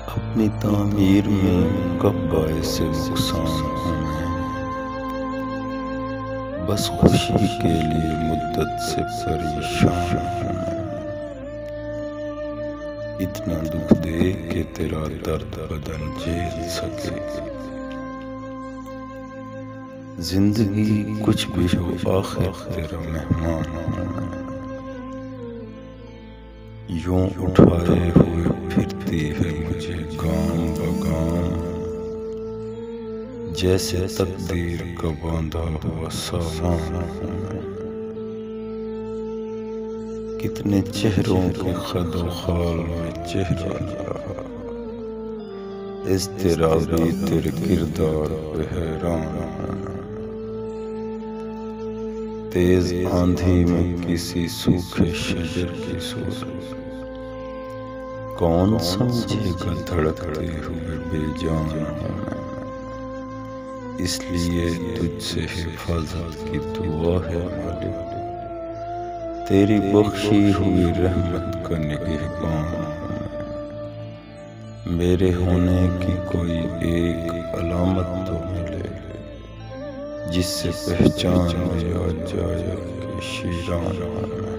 अपनी तामीर में कब बायस नुकसान हूँ मैं, बस खुशी के लिए मुद्दत से परेशान हूँ मैं। इतना दुख दे कि तेरा दर्द बदन झेल सके। जिंदगी कुछ भी हो आखिर तेरा मेहमान हूँ मैं। यूं उठाए हुए फिरती है मुझे गाम बगाम, जैसे तकदीर का बांधा हुआ सामान हूँ मैं। कितने चेहरों के खदो खाल में चेहरा न रहा, इज़्तिराबी तेरे किरदार पे हैरान हूँ मैं। तेज आंधी में किसी सूखे शजर की सूरत कौन समझेगा धड़कते हुए बेजान हूँ मैं। इसलिए तुझसे हिफाजत की दुआ है मालिक, तेरी बख्शी हुई रहमत का निगहबान हूँ मैं। मेरे होने की कोई एक अलामत तो मिले, जिससे पहचान में आ जाए कि शीरान हूँ मैं।